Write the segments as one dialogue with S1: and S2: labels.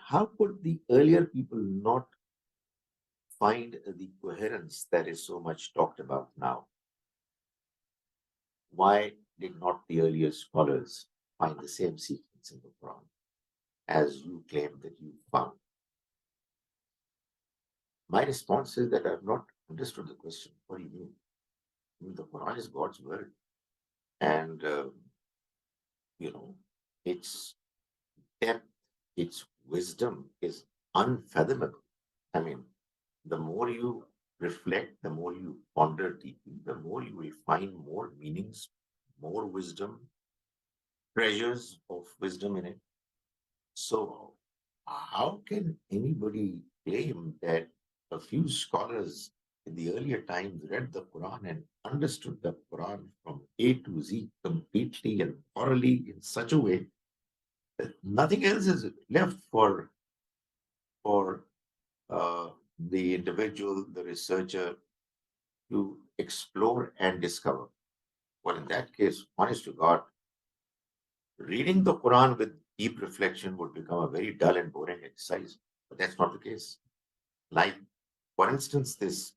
S1: how could the earlier people not find the coherence that is so much talked about now? Why did not the earlier scholars find the same sequence in the Quran as you claim that you found? My response is that I've not understood the question. What do you mean? I mean, the Quran is God's word, and you know, its depth, its wisdom is unfathomable. I mean, the more you reflect, the more you ponder deeply, the more you will find more meanings, more wisdom, treasures of wisdom in it. So, how can anybody claim that a few scholars in the earlier times read the Quran and understood the Quran from A to Z completely and thoroughly in such a way that nothing else is left for uh, the individual, the researcher, to explore and discover? Well, in that case, honest to God, reading the Quran with deep reflection would become a very dull and boring exercise. But that's not the case. Like, for instance, this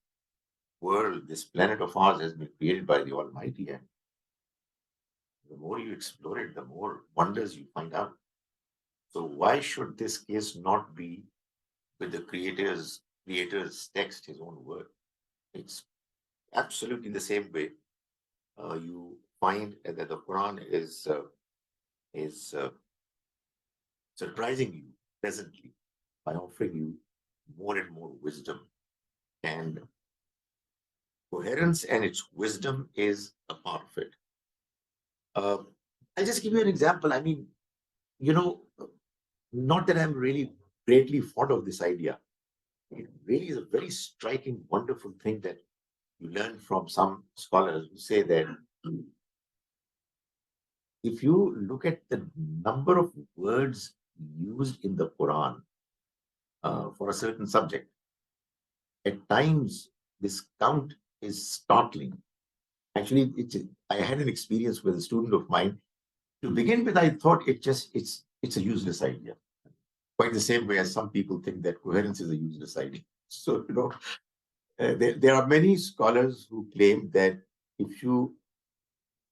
S1: world, this planet of ours has been created by the Almighty, and the more you explore it, the more wonders you find out. So why should this case not be with the creator's text, his own word? It's absolutely the same way. You find that the Quran is surprising you pleasantly by offering you more and more wisdom. And coherence and its wisdom is a part of it. Uh, I'll just give you an example. I mean, you know, not that I'm really greatly fond of this idea. It really is a very striking, wonderful thing that you learn from some scholars who say that if you look at the number of words used in the Quran for a certain subject, at times this count is startling. Actually, I had an experience with a student of mine. To begin with, I thought it's a useless idea. Quite the same way as some people think that coherence is a useless idea. So, there are many scholars who claim that if you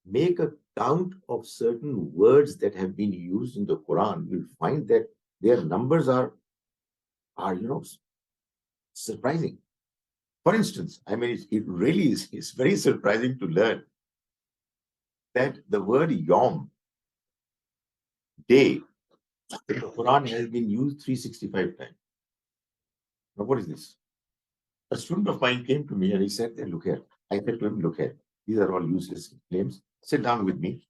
S1: make a count of certain words that have been used in the Quran, you'll find that their numbers are surprising. For instance, I mean, it really is it's very surprising to learn that the word yom, day, in the Quran has been used 365 times. Now, what is this? A student of mine came to me and he said, "Look here." I said to him, "Look here. These are all useless claims. Sit down with me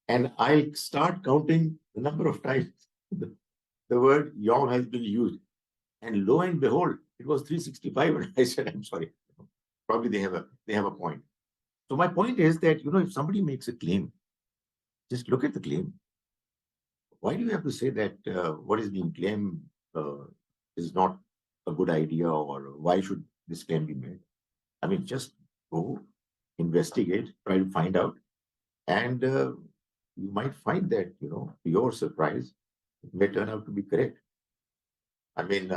S1: and I'll start counting the number of times the word yom has been used." And lo and behold, it was 365. And I said, "I'm sorry. Probably they have a point." So my point is that, if somebody makes a claim, just look at the claim. Why do you have to say that what is being claimed is not a good idea, or why should this claim be made? I mean, just go investigate, try to find out, and you might find that, to your surprise, it may turn out to be correct. I mean,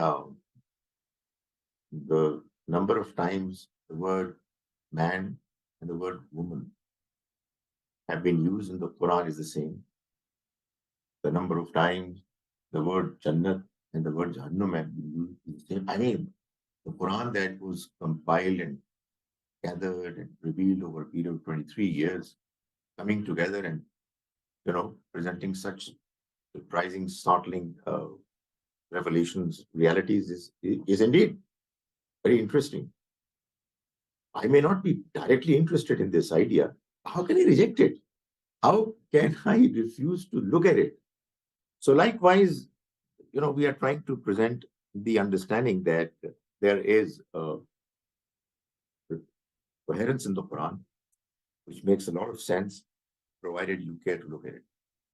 S1: the number of times the word man and the word woman have been used in the Quran is the same. The number of times the word Jannat and the word Jahannam have been used is the same. I mean, the Quran that was compiled and gathered and revealed over a period of 23 years, coming together and, presenting such surprising, startling revelations, realities is indeed very interesting. I may not be directly interested in this idea. How can I reject it? How can I refuse to look at it? So likewise, we are trying to present the understanding that there is coherence in the Quran, which makes a lot of sense, provided you care to look at it.